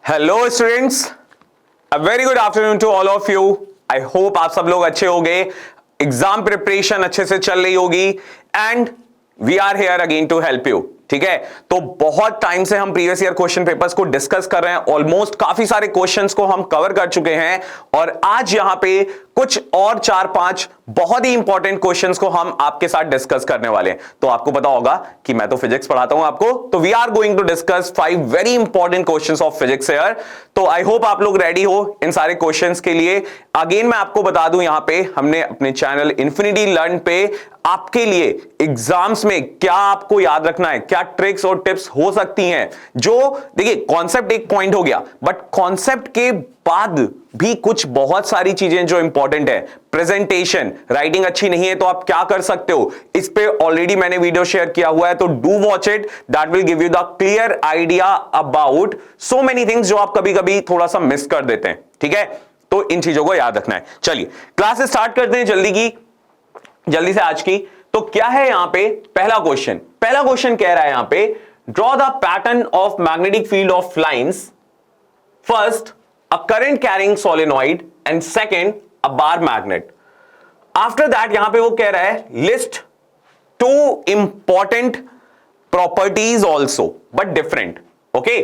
Hello students, a very good afternoon to all of you. I hope आप सब लोग अच्छे होंगे, एग्जाम प्रिपरेशन अच्छे से चल रही होगी and we are here again to help you. ठीक है, तो बहुत टाइम से हम प्रीवियस ईयर क्वेश्चन पेपर्स को डिस्कस कर रहे हैं। ऑलमोस्ट काफी सारे क्वेश्चंस को हम कवर कर चुके हैं और आज यहां पे कुछ और 4-5 बहुत ही इंपॉर्टेंट क्वेश्चंस को हम आपके साथ डिस्कस करने वाले हैं। तो आपको पता होगा कि मैं तो फिजिक्स पढ़ाता हूं आपको, तो we are going to discuss 5 very important questions of physics here. तो आई होप आप लोग रेडी हो इन सारे क्वेश्चंस के लिए। अगेन मैं आपको बता दूं, यहां पे हमने अपने चैनल इन्फिनिटी लर्न पे आपके लिए एग्जाम्स में क्या आपको याद रखना है, क्या ट्रिक्स और टिप्स हो सकती हैं। जो देखिए, कॉन्सेप्ट एक पॉइंट हो गया, बट कॉन्सेप्ट के बाद भी कुछ बहुत सारी चीजें जो इंपॉर्टेंट है। प्रेजेंटेशन, राइटिंग अच्छी नहीं है तो आप क्या कर सकते हो, इस पे ऑलरेडी मैंने वीडियो शेयर किया हुआ है, तो do watch it, that will give you the clear idea about so many things जो आप कभी कभी थोड़ा सा मिस कर देते हैं। ठीक है, तो इन चीजों को याद रखना है। चलिए क्लास स्टार्ट करते हैं जल्दी से आज की। तो क्या है यहां पे पहला क्वेश्चन कह रहा है यहां पे, draw the pattern of magnetic field of lines, first a current carrying solenoid and second a bar magnet. After that यहां पे वो कह रहा है list two important properties also but different. Okay,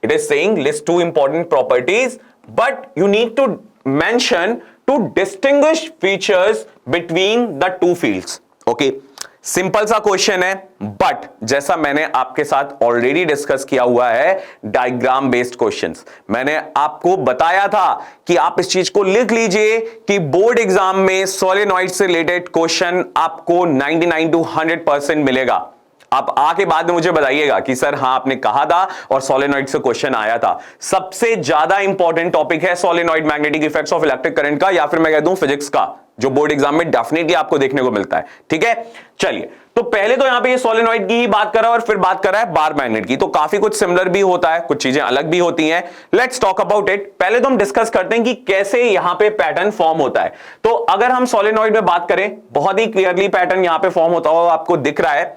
it is saying list two important properties but you need to mention to distinguish features between the two fields. Okay, simple सा question है, but जैसा मैंने आपके साथ already discuss किया हुआ है diagram based questions, मैंने आपको बताया था कि आप इस चीज को लिख लीजिए कि बोर्ड एग्जाम में सोलेनॉइड से रिलेटेड क्वेश्चन आपको 99 to 100% मिलेगा। आप आके बाद में मुझे बताइएगा कि सर हाँ आपने कहा था और सोलेनॉइड से क्वेश्चन आया था। सबसे ज्यादा इंपॉर्टेंट टॉपिक है solenoid magnetic effects of electric current का, या फिर मैं कह दूं फिजिक्स का, जो बोर्ड एग्जाम में डेफिनेटली आपको देखने को मिलता है। ठीक है, चलिए तो पहले तो यहां पे ये सोलेनॉइड की ही बात कर रहा है और फिर बात कर रहा है बार मैग्नेट की। तो काफी कुछ सिमिलर भी होता है, कुछ चीजें अलग भी होती हैं। Let's talk about it. पहले तो हम डिस्कस करते हैं कि कैसे यहां पे पैटर्न फॉर्म होता है। तो अगर हम सोलेनॉइड में बात करें, बहुत ही क्लियरली पैटर्न यहां पे फॉर्म होता हुआ आपको दिख रहा है।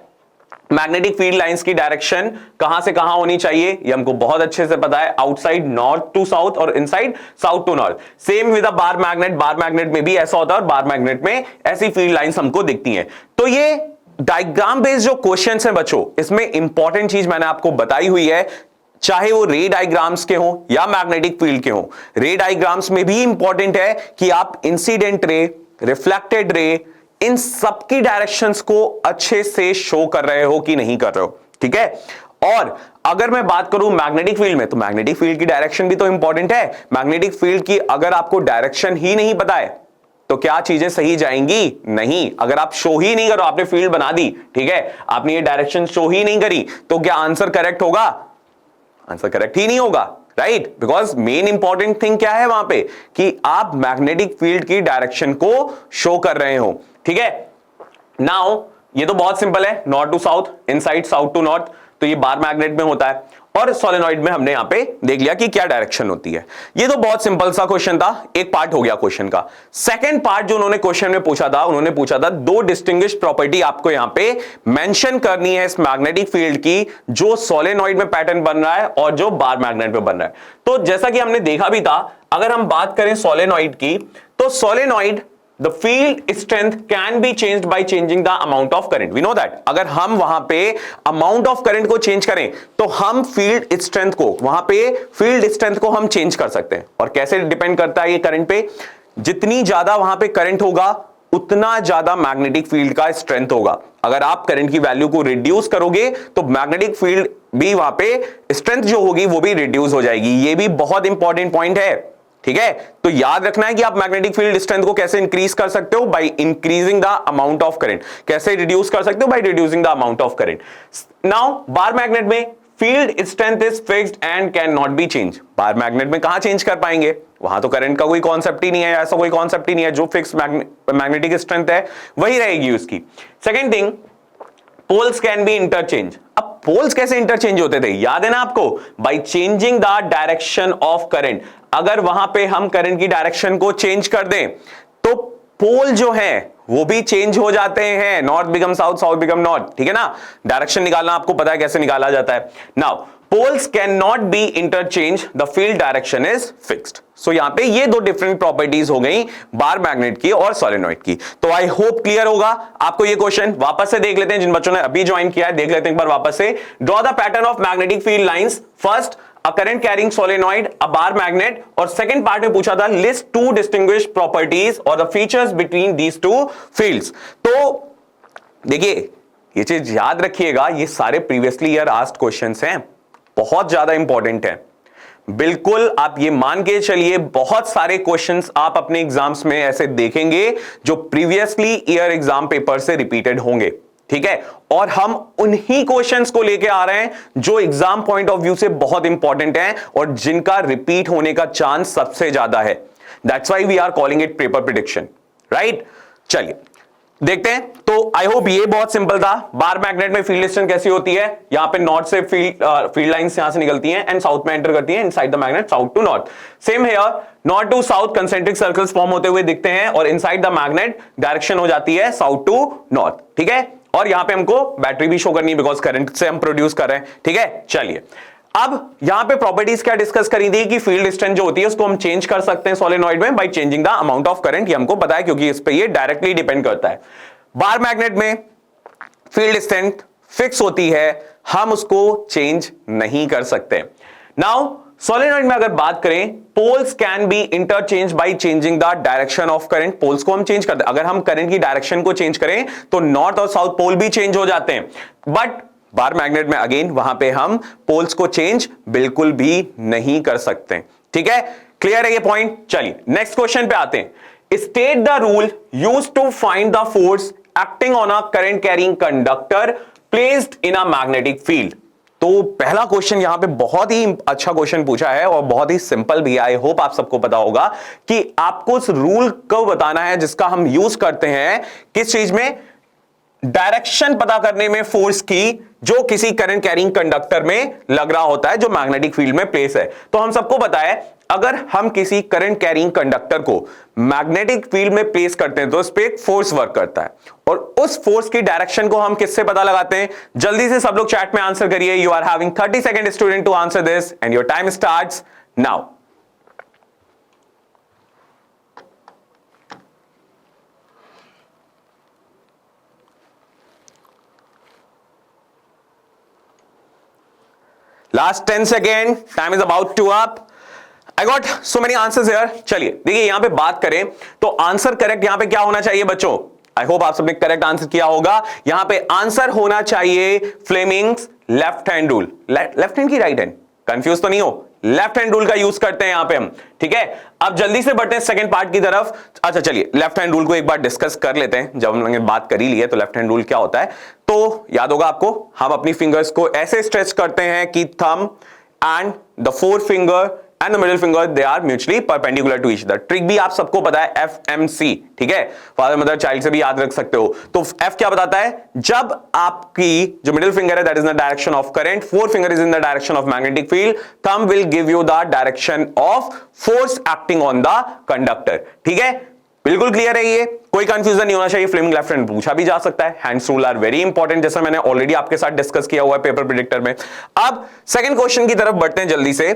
मैग्नेटिक फील्ड लाइंस की डायरेक्शन कहां से कहां होनी चाहिए ये हमको बहुत अच्छे से पता है, आउटसाइड नॉर्थ टू साउथ और inside south to north. Same with a bar magnet में भी ऐसा होता है और बार मैग्नेट में ऐसी फील्ड लाइंस हमको दिखती हैं। तो ये डायग्राम बेस्ड जो क्वेश्चंस हैं बच्चों, इसमें इंपॉर्टेंट चीज मैंने आपको बताई हुई है, चाहे वो रे डायग्राम्स के हो या मैग्नेटिक फील्ड के हो। रे डायग्राम्स में भी इंपॉर्टेंट है कि आप इंसिडेंट रे, रिफ्लेक्टेड रे, इन सबकी डायरेक्शंस को अच्छे से शो कर रहे हो कि नहीं कर रहे हो। ठीक है, और अगर मैं बात करूं मैग्नेटिक फील्ड में, तो मैग्नेटिक फील्ड की डायरेक्शन भी तो इंपॉर्टेंट है। मैग्नेटिक फील्ड की अगर आपको डायरेक्शन ही नहीं पता है तो क्या चीजें सही जाएंगी? नहीं। अगर आप शो ही नहीं करो, आपने फील्ड बना दी, ठीक है, आपने ये डायरेक्शन शो ही नहीं करी, तो क्या आंसर करेक्ट होगा? आंसर करेक्ट ही नहीं होगा, right? Because main important thing क्या है वहां पे कि आप मैग्नेटिक फील्ड की डायरेक्शन को शो कर रहे हो। ठीक है, नाउ ये तो बहुत सिंपल है, north to south, inside south to north, तो ये बार मैग्नेट में होता है और सोलेनॉइड में हमने यहां पे देख लिया कि क्या डायरेक्शन होती है। ये तो बहुत सिंपल सा क्वेश्चन था, एक पार्ट हो गया क्वेश्चन का। सेकंड पार्ट जो उन्होंने क्वेश्चन में पूछा था, उन्होंने पूछा था दो डिस्टिंग्विश प्रॉपर्टी आपको यहां पे मेंशन करनी है इस मैग्नेटिक फील्ड की, जो सोलेनॉइड में पैटर्न बन रहा है और जो बार मैग्नेट में बन रहा है। तो जैसा कि हमने देखा भी था, अगर हम बात करें सोलेनॉइड की, तो solenoid the field strength can be changed by changing the amount of current. We know that अगर हम वहां पे amount of current को चेंज करें तो हम field strength को, वहां पे field strength को हम चेंज कर सकते हैं। और कैसे डिपेंड करता है ये करंट पे? जितनी ज्यादा वहां पे करंट होगा उतना ज्यादा मैग्नेटिक फील्ड का स्ट्रेंथ होगा। अगर आप करंट की वैल्यू को रिड्यूस करोगे तो मैग्नेटिक फील्ड भी वहां पे स्ट्रेंथ जो होगी वो भी रिड्यूस हो जाएगी। ये भी बहुत इंपॉर्टेंट पॉइंट है। ठीक है, तो याद रखना है कि आप मैग्नेटिक फील्ड स्ट्रेंथ को कैसे इंक्रीज कर सकते हो, by increasing the amount of current. कैसे रिड्यूस कर सकते हो? By reducing the amount of current. Now bar magnet में field strength is fixed and can not be change. Bar magnet में कहां चेंज कर पाएंगे? वहां तो करंट का कोई कॉन्सेप्ट ही नहीं है, ऐसा कोई कॉन्सेप्ट ही नहीं है। जो फिक्स मैग्नेटिक स्ट्रेंथ है वही रहेगी उसकी। Second thing, poles can be interchange. अब पोल्स कैसे इंटरचेंज होते थे, याद है ना आपको? By changing the direction of current. अगर वहां पे हम करंट की डायरेक्शन को चेंज कर दें तो पोल जो है वो भी चेंज हो जाते हैं। North become south, south become north. ठीक है ना, डायरेक्शन निकालना आपको पता है कैसे निकाला जाता है। Now poles can not be interchange, the field direction is fixed. So यहां पे ये दो डिफरेंट प्रॉपर्टीज हो गई बार मैग्नेट की और सोलेनॉइड की। तो आई होप क्लियर होगा आपको ये क्वेश्चन। वापस से देख लेते हैं, जिन बच्चों ने अभी ज्वाइन किया है देख लेते हैं एक बार वापस से। Draw the pattern of magnetic field lines, first a current carrying solenoid, a bar magnet, और सेकंड पार्ट में पूछा था लिस्ट टू डिस्टिंग्विश प्रॉपर्टीज और the features between these two fields. तो देखिए ये चीज याद रखिएगा, ये सारे प्रीवियसली ईयर आस्क्ड क्वेश्चंस हैं, बहुत ज्यादा इंपॉर्टेंट है। बिल्कुल आप ये मान के चलिए बहुत सारे क्वेश्चंस आप अपने एग्जाम्स में ऐसे देखेंगे जो प्रीवियसली ईयर एग्जाम पेपर से रिपीटेड होंगे, ठीक है। और हम उन्हीं क्वेश्चंस को लेके आ रहे हैं जो एग्जाम पॉइंट ऑफ व्यू से बहुत इंपॉर्टेंट हैं और जिनका रिपीट होने का चांस सबसे ज्यादा है। That's why we are calling it paper prediction, right. चलिए देखते हैं। तो आई होप ये बहुत सिंपल था। बार मैग्नेट में फील्ड डिस्टेंस कैसी होती है, यहां पे नॉर्थ से फील्ड लाइंस यहां से निकलती हैं एंड साउथ में एंटर करती हैं inside the magnet south to north. Same here, north to south concentric circles form होते हुए दिखते हैं और इनसाइड द मैग्नेट डायरेक्शन हो जाती है साउथ टू नॉर्थ, ठीक है। और यहां पे हमको बैटरी भी शो करनी है बिकॉज करंट से हम प्रोड्यूस कर रहे हैं, ठीक है। चलिए अब यहां पे प्रॉपर्टीज क्या डिस्कस करी थी कि फील्ड डिस्टेंस जो होती है उसको हम चेंज कर सकते हैं सोलेनॉइड में bye changing the amount of current, ये हमको पता है क्योंकि इस पे ये डायरेक्टली डिपेंड करता है। बार मैग्नेट में फील्ड डिस्टेंस फिक्स होती है, हम उसको चेंज नहीं कर सकते। नाउ सोलेनॉइड में अगर बात करें, poles can be interchange by changing the direction of current. Poles को हम चेंज करते हैं, अगर हम करंट की डायरेक्शन को चेंज करें तो नॉर्थ और साउथ पोल भी चेंज हो जाते हैं। बट बार मैग्नेट में अगेन वहां पे हम पोल्स को चेंज बिल्कुल भी नहीं कर सकते, ठीक है। क्लियर है ये पॉइंट। चलिए नेक्स्ट क्वेश्चन पे आते हैं। State the rule used to find the force acting on a current carrying conductor placed in a magnetic field. तो पहला क्वेश्चन यहां पे बहुत ही अच्छा क्वेश्चन पूछा है और बहुत ही सिंपल भी है। आई होप आप सबको पता होगा कि आपको उस रूल को बताना है जिसका हम यूज करते हैं किस चीज में, डायरेक्शन पता करने में फोर्स की जो किसी करंट कैरिंग कंडक्टर में लग रहा होता है जो मैग्नेटिक फील्ड में प्लेस है। तो हम सबको पता है अगर हम किसी करंट कैरिंग कंडक्टर को मैग्नेटिक फील्ड में प्लेस करते हैं तो उस पर एक फोर्स वर्क करता है और उस फोर्स की डायरेक्शन को हम किससे पता लगाते हैं। जल्दी से सब लोग चैट में आंसर करिए। You are having 30 second student to answer this and your time starts now. Last 10 seconds, time is about to up. I got so many answers here. चलिए देखिए यहां पे बात करें तो आंसर करेक्ट यहां पे क्या होना चाहिए बच्चों। आई होप आप सबने करेक्ट आंसर किया होगा। यहां पे आंसर होना चाहिए Fleming's left hand rule. Left hand की राइट हैंड, कंफ्यूज तो नहीं हो, लेफ्ट हैंड रूल का यूज करते हैं यहां पे हम, ठीक है। अब जल्दी से बढ़ते हैं सेकंड पार्ट की तरफ। अच्छा चलिए लेफ्ट हैंड रूल को एक बार डिस्कस कर लेते हैं। जब हमने बात कर ही ली है तो लेफ्ट हैंड रूल क्या होता है तो याद होगा आपको, हम अपनी फिंगर्स को ऐसे स्ट्रेच करते हैं कि thumb and the forefinger and the middle finger they are mutually perpendicular to each other. Trick भी आप सबको पता है FMC, ठीक है, फादर मदर चाइल्ड से भी याद रख सकते हो। तो F क्या बताता है, जब आपकी जो मिडिल फिंगर है that is the direction of current, four finger is in the direction of magnetic field, thumb will give you the direction of force acting on the conductor, ठीक है। बिल्कुल क्लियर है ये, कोई कंफ्यूजन नहीं होना चाहिए। फ्लेमिंग लेफ्ट हैंड पूछा भी जा सकता है। Hands rule are very important, जैसा मैंने ऑलरेडी आपके साथ डिस्कस किया हुआ है पेपर प्रेडिक्टर में। अब सेकंड क्वेश्चन की तरफ बढ़ते हैं जल्दी से,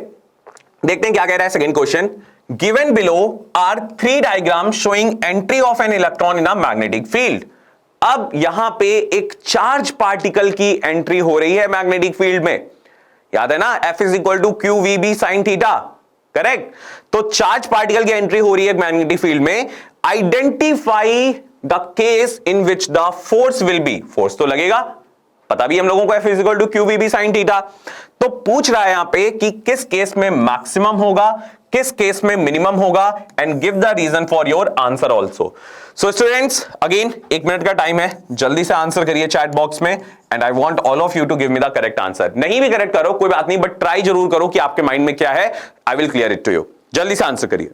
देखते हैं क्या कह रहा है second question. Given below are 3 diagram showing entry of an electron in a magnetic field. अब यहां पे एक चार्ज पार्टिकल की एंट्री हो रही है मैग्नेटिक फील्ड में, याद है ना, F is equal to QVB sine theta, correct. तो चार्ज पार्टिकल की एंट्री हो रही है मैग्नेटिक फील्ड में। Identify the case in which the force will be, force तो लगेगा, पता भी हम लोगों को F is equal to QVB sine theta. तो पूछ रहा है यहां पे कि किस केस में मैक्सिमम होगा, किस केस में मिनिमम होगा, and give the reason for your answer also. So students again 1 minute का टाइम है, जल्दी से आंसर करिए चैट बॉक्स में and I want all of you to give me the correct answer. नहीं भी करेक्ट करो कोई बात नहीं, बट ट्राई जरूर करो कि आपके माइंड में क्या है। I will clear it to you. जल्दी से आंसर करिए।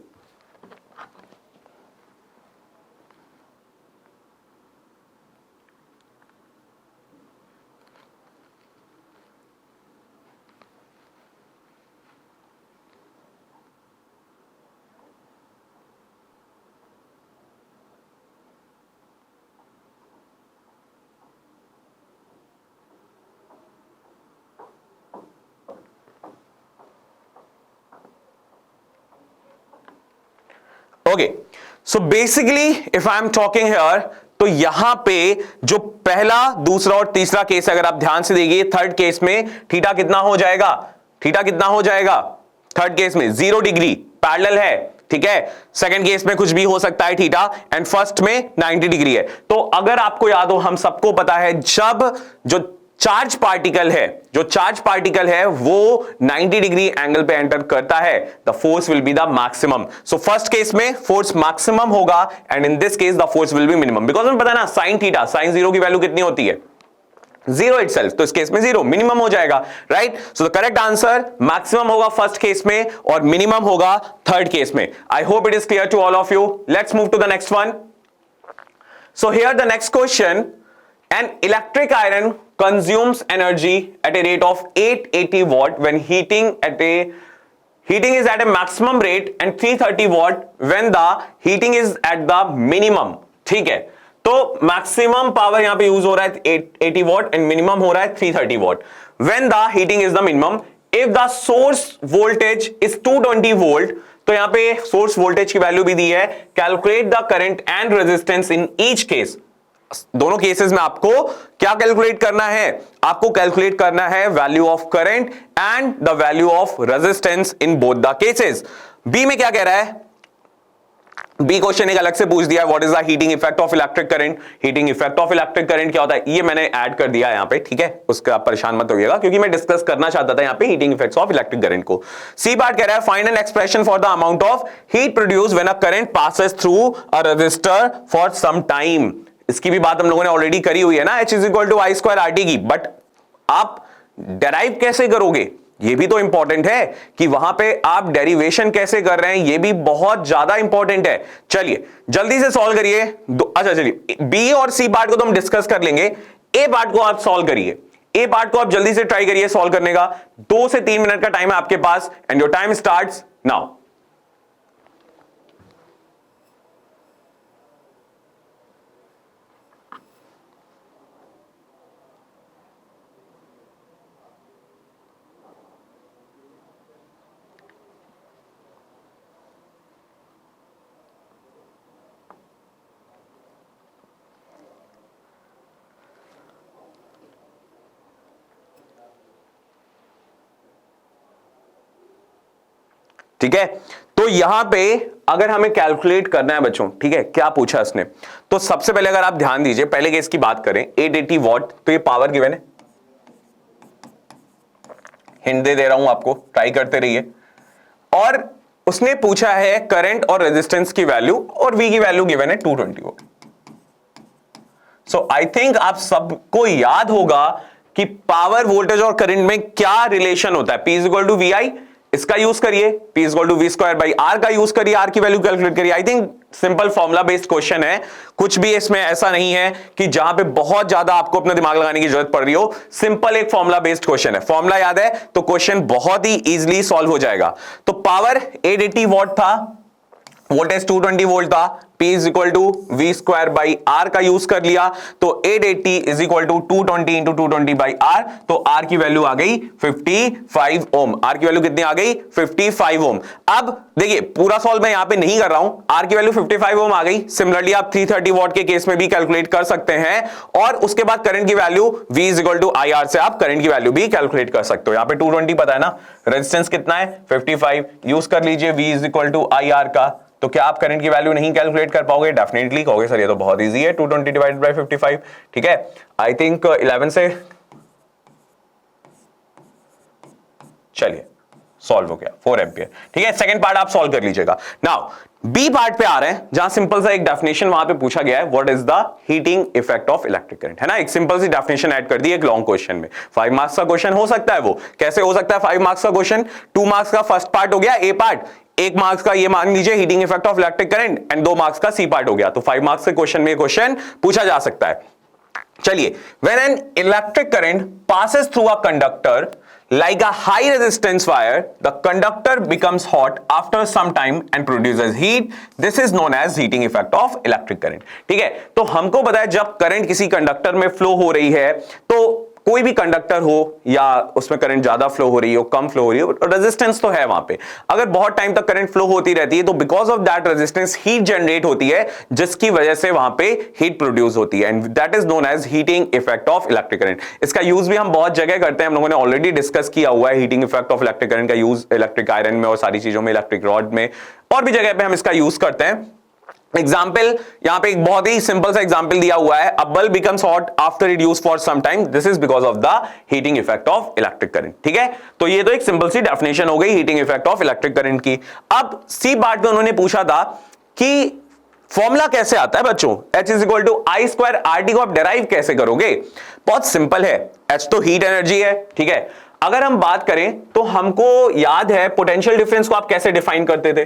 Okay, so basically if I am talking here, तो यहां पे जो पहला, दूसरा और तीसरा केस अगर आप ध्यान से देखिए, थर्ड केस में थीटा कितना हो जाएगा, थीटा कितना हो जाएगा थर्ड केस में 0 डिग्री पैरेलल है, ठीक है। सेकंड केस में कुछ भी हो सकता है थीटा, एंड फर्स्ट में 90 डिग्री है। तो अगर आपको याद हो, हम सबको पता है जब जो चार्ज पार्टिकल है, जो चार्ज पार्टिकल है वो 90 डिग्री एंगल पे एंटर करता है, the force will be the maximum. So first case में फोर्स मैक्सिमम होगा, and in this case the force will B minimum, because हमें पता है ना साइन थीटा, साइन 0 की वैल्यू कितनी होती है 0 इटसेल्फ, तो इस केस में 0 मिनिमम हो जाएगा, right. So the correct answer maximum होगा फर्स्ट केस में और मिनिमम होगा थर्ड केस में। I hope it is clear to all of you. Let's move to the next one. So here the next question, an electric iron consumes energy at a rate of 880 watt when heating is at a maximum rate, and 330 watt when the heating is at the minimum, ठीक है। तो maximum power यहां पे use हो रहा है 880 what and minimum हो रहा है 330 what when the heating is the minimum. If the source voltage is 220 volt, तो यहां पे सोर्स वोल्टेज की वैल्यू भी दी है। Calculate the current and resistance in each case. दोनों केसेस में आपको क्या कैलकुलेट करना है, आपको कैलकुलेट करना है value of current and the value of resistance in both the cases. B में क्या कह रहा है, बी क्वेश्चन एक अलग से पूछ दिया है, what is the heating effect of electric current. Heating effect of electric current क्या होता है, ये मैंने ऐड कर दिया यहां पे, ठीक है, उसका आप परेशान मत होइएगा क्योंकि मैं डिस्कस करना चाहता था यहां पे heating effects of electric current को। सी पार्ट कह रहा है, find an expression for the amount of heat produced when a current passes through a resistor for some time. इसकी भी बात हम लोगों ने ऑलरेडी करी हुई है ना, H is equal to I square R T की, बट आप डेराइव कैसे करोगे ये भी तो इंपॉर्टेंट है कि वहां पे आप डेरिवेशन कैसे कर रहे हैं, ये भी बहुत ज्यादा इंपॉर्टेंट है। चलिए जल्दी से सॉल्व करिए। अच्छा चलिए, बी और सी पार्ट को तो हम डिस्कस कर लेंगे, ए पार्ट को आप सॉल्व करिए। ए पार्ट को आप जल्दी से ट्राई करिए सॉल्व करने का। 2 से 3 मिनट का टाइम है आपके पास, and your time starts now. ठीक है, तो यहां पे अगर हमें कैलकुलेट करना है बच्चों, ठीक है, क्या पूछा इसने, तो सबसे पहले अगर आप ध्यान दीजिए, पहले केस की बात करें 880 वॉट, तो ये पावर गिवन है, हिंट दे रहा हूं आपको, ट्राई करते रहिए। और उसने पूछा है करंट और रेजिस्टेंस की वैल्यू, और वी की वैल्यू गिवन है 220 वोल्ट। सो आई थिंक आप सबको याद होगा कि पावर, वोल्टेज और करंट में क्या रिलेशन होता है, P is equal to V I, इसका यूज करिए, P is equal to V square by R का यूज करिए, आर की वैल्यू कैलकुलेट करिए। I think simple formula based question है, कुछ भी इसमें ऐसा नहीं है कि जहां पे बहुत ज्यादा आपको अपना दिमाग लगाने की जरूरत पड़ रही हो। सिंपल एक फॉर्मुला बेस्ड क्वेश्चन है, फॉर्मुला याद है तो क्वेश्चन बहुत ही इजीली सॉल्व हो जाएगा। तो पावर 880 वॉट था, वोल्टेज 220 वोल्ट था, P is equal to V square by R का यूज कर लिया, तो 880 is equal to 220 into 220 by R, तो आर की वैल्यू आ गई 55 ओम। आर की वैल्यू कितनी आ गई 55 ओम। अब देखिए पूरा सॉल्व मैं यहां पे नहीं कर रहा हूं, आर की वैल्यू 55 ओम आ गई। सिमिलरली आप 330 वॉट के केस में भी कैलकुलेट कर सकते हैं, और उसके बाद करंट की value V is equal to I R से आप करंट की वैल्यू भी कैलकुलेट कर सकते हो। यहां पे 220 पता है ना, रेजिस्टेंस कितना है 55, यूज कर लीजिए V is equal to I R का। तो क्या आप करंट की वैल्यू नहीं कैलकुलेट कर पाओगे? डेफिनेटली कहोगे सर ये तो बहुत इजी है, 220 डिवाइडेड बाय 55, ठीक है। आई थिंक 11 से चलिए सॉल्व हो गया, 4 एम्पियर, ठीक है। सेकंड पार्ट आप सॉल्व कर लीजिएगा। नाउ बी पार्ट पे आ रहे हैं, जहां सिंपल सा एक डेफिनेशन वहां पे पूछा गया है, what is the heating effect of electric current, है ना। एक सिंपल सी डेफिनेशन ऐड कर दी एक लॉन्ग क्वेश्चन में। 5 मार्क्स का क्वेश्चन हो सकता है, वो कैसे हो सकता है 5 मार्क्स का क्वेश्चन? 2 मार्क्स का फर्स्ट पार्ट हो गया ए पार्ट, 1 मार्क्स का ये मान लीजिए heating effect of electric current, and 2 marks का सी पार्ट हो गया। तो 5 मार्क्स के क्वेश्चन में क्वेश्चन पूछा जा सकता है। चलिए, when an electric current passes through a conductor like a high resistance wire, the conductor becomes hot after some time and produces heat. This is known as heating effect of electric current. ठीक है, तो हमको पता है जब current किसी conductor में flow हो रही है तो कोई भी कंडक्टर हो या उसमें करंट ज्यादा फ्लो हो रही हो, कम फ्लो हो रही हो, रेजिस्टेंस तो है वहां पे। अगर बहुत टाइम तक करंट फ्लो होती रहती है तो because of that resistance heat generate होती है, जिसकी वजह से वहां पे हीट प्रोड्यूस होती है, and that is known as heating effect of electric current. इसका यूज भी हम बहुत जगह करते हैं, हम लोगों ने ऑलरेडी डिस्कस किया हुआ है heating effect of electric current का यूज इलेक्ट्रिक आयरन में और सारी चीजों में, इलेक्ट्रिक रॉड में और भी जगह पे हम इसका यूज करते हैं। एग्जाम्पल यहां पे एक बहुत ही सिंपल सा एग्जाम्पल दिया हुआ है, a bulb becomes hot after it use for some time, this is because of the heating effect of electric current. ठीक है, तो ये तो एक सिंपल सी डेफिनेशन हो गई heating effect of electric current की। अब सी पार्ट में उन्होंने पूछा था कि फॉर्मूला कैसे आता है बच्चों, H is equal to I square R T को आप डेराइव कैसे करोगे। बहुत सिंपल है, H तो हीट एनर्जी है। ठीक है, अगर हम बात करें तो हमको याद है पोटेंशियल डिफरेंस को आप कैसे डिफाइन करते थे।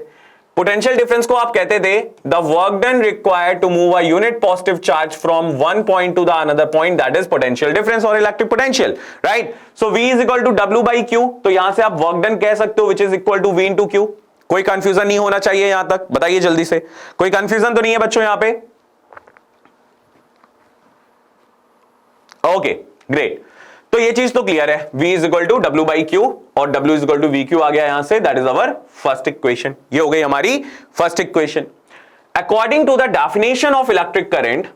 पोटेंशियल डिफरेंस को आप कहते थे the work done required to move a unit positive charge from one point to the another point, that is potential difference और electric potential, right. So V is equal to W by Q, तो यहां से आप work done कह सकते हो which is equal to V into Q। कोई confusion नहीं होना चाहिए यहां तक, बताइए जल्दी से, कोई कंफ्यूजन तो नहीं है बच्चों यहां पे। ओके ग्रेट, तो ये चीज तो क्लियर है, V is equal to W by Q और W is equal to VQ आ गया यहां से, that is our first equation. ये हो गई हमारी first equation. According to the definition of electric current,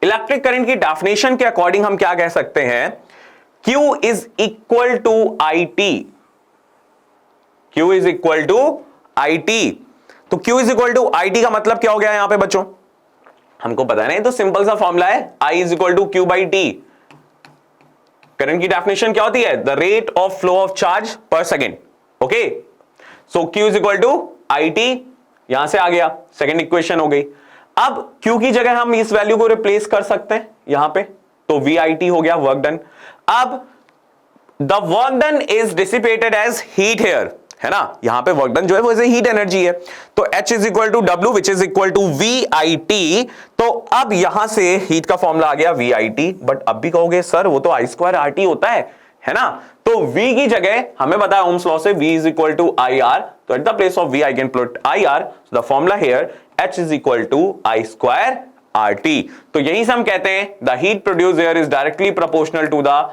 electric current की डेफिनेशन के अकॉर्डिंग हम क्या कह सकते हैं, Q is equal to IT। Q is equal to IT, तो Q is equal to IT का मतलब क्या हो गया यहां पे बच्चों, हमको पता नहीं, तो सिंपल सा फॉर्मूला है I is equal to Q by T। Current की डेफिनेशन क्या होती है, the rate of flow of charge per second. Okay, so Q is equal to IT, यहां से आ गया, सेकेंड इक्वेशन हो गई। अब Q की जगह हम इस वैल्यू को रिप्लेस कर सकते हैं यहां पे, तो VIT हो गया वर्क डन। अब the work done is dissipated as heat here, है ना, यहां पे वर्क डन जो है वो हीट एनर्जी है, तो H is equal to W which is equal to VIT। तो अब यहां से हीट का फॉर्मूला आ गया VIT, बट अब भी कहोगे सर वो तो I स्क्वायर RT होता है ना, तो V की जगह हमें पता है ओम्स लॉ से V is equal to IR, तो at the place of V I can put IR, so the formula here H is equal to I square RT। तो यही से हम कहते हैं the heat produce here is directly proportional to the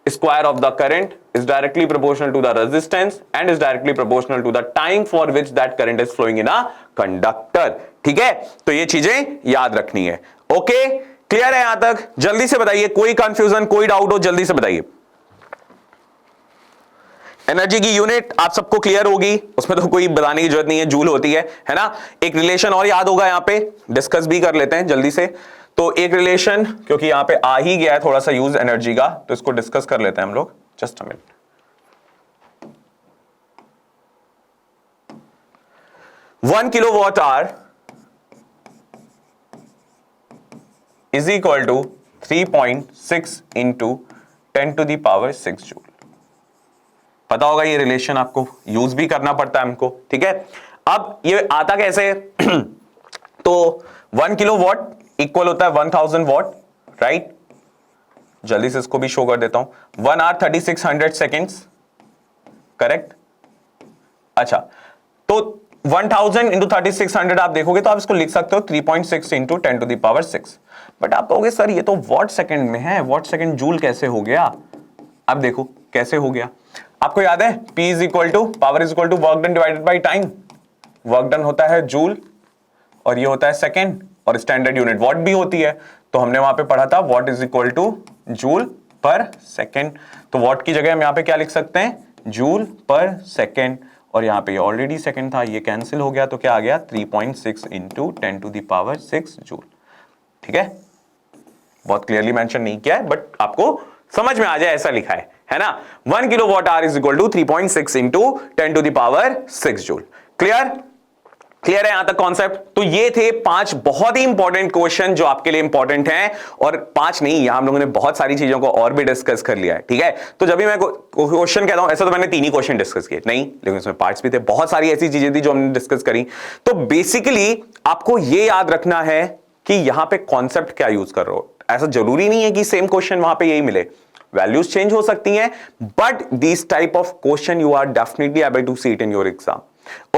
square of the current, is directly proportional to the resistance and is directly proportional to the time for which that current is flowing in a conductor। ठीक है, तो ये चीजें याद रखनी है। Okay, clear है यहां तक, जल्दी से बताइए, कोई कंफ्यूजन कोई डाउट हो जल्दी से बताइए। एनर्जी की यूनिट आप सबको क्लियर होगी, उसमें तो कोई बताने की जरूरत नहीं है, जूल होती है ना। एक रिलेशन और याद होगा, यहां पे डिस्कस भी कर लेते हैं जल्दी से। तो एक रिलेशन, क्योंकि यहां पे आ ही गया है थोड़ा सा यूज एनर्जी का, तो इसको डिस्कस कर लेते हैं हम लोग, just a minute. 1 kilowatt hour is equal to 3.6 into 10 to the power 6 joule. पता होगा ये रिलेशन, आपको यूज भी करना पड़ता है हमको। ठीक है, अब ये आता कैसे तो 1 किलोवाट इक्वल होता है 1000 वॉट, राइट। जल्दी से इसको भी शो कर देता हूं, 1 आवर 3600 सेकेंड्स, करेक्ट। अच्छा, तो 1000 इंटू 3600 आप देखोगे तो आप इसको लिख सकते हो 3.6 into 10 to the power 6। But आप कहोगे सर ये तो वॉट सेकंड में है, वॉट सेकंड जूल कैसे हो गया। अब देखो कैसे हो गया, आपको याद है P is equal to power is equal to work done divided by time. Work done होता है जूल और ये होता है सेकेंड, और स्टैंडर्ड यूनिट वॉट भी होती है, तो हमने वहां पे पढ़ा था what is equal two joule पर सेकेंड। तो वॉट की जगह हम यहां पे क्या लिख सकते हैं, जूल पर सेकेंड, और यहां पे ऑलरेडी सेकेंड था, ये कैंसिल हो गया, तो क्या आ गया 3.6 into 10 to the power 6 joule. ठीक है, बहुत क्लियरली मेंशन नहीं किया है, बट आपको समझ में आ जाए ऐसा लिखा है ना। 1 kilowatt hour is equal to 3.6 into 10 to the power 6 joule. Clear clear है यहां तक कॉन्सेप्ट। तो ये थे 5 बहुत ही इंपॉर्टेंट क्वेश्चन जो आपके लिए इंपॉर्टेंट हैं, और 5 नहीं, यहां हम लोगों ने बहुत सारी चीजों को और भी डिस्कस कर लिया है। ठीक है, तो जब भी मैं क्वेश्चन कहता हूं, ऐसा तो मैंने 3 ही क्वेश्चन डिस्कस किए नहीं, लेकिन उसमें पार्ट्स भी थे, बहुत सारी ऐसी चीजें थी जो हमने डिस्कस करी। तो बेसिकली आपको ये याद रखना है कि यहां पे कॉन्सेप्ट क्या यूज कर रहे हो। ऐसा जरूरी नहीं है कि सेम क्वेश्चन वहां पे यही मिले, वैल्यूज चेंज हो सकती हैं, but this type of question you are definitely able to see it in your exam.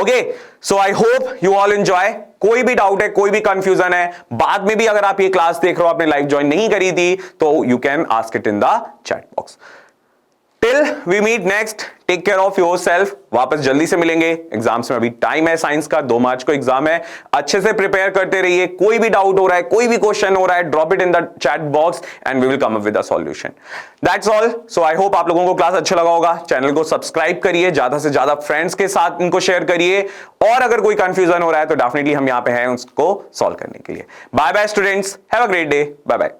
Okay, so I hope you all enjoy. कोई भी डाउट है, कोई भी कंफ्यूजन है, बाद में भी अगर आप ये क्लास देख रहे हो, आपने लाइव ज्वाइन नहीं करी थी, तो you can ask it in the chat box. Till we meet next, take care of yourself. वापस जल्दी से मिलेंगे, एग्जाम्स में अभी टाइम है, साइंस का 2 मार्च को एग्जाम है, अच्छे से प्रिपेयर करते रहिए। कोई भी डाउट हो रहा है, कोई भी क्वेश्चन हो रहा है, drop it in the chat box and we will come up with a solution. That's all. So I hope आप लोगों को क्लास अच्छा लगा होगा। चैनल को सब्सक्राइब करिए, ज्यादा से ज्यादा फ्रेंड्स के साथ इनको शेयर करिए, और अगर कोई कंफ्यूजन हो रहा है तो डेफिनेटली हम यहां पे हैं उसको सॉल्व करने के लिए। Bye bye students, have a great day, bye bye.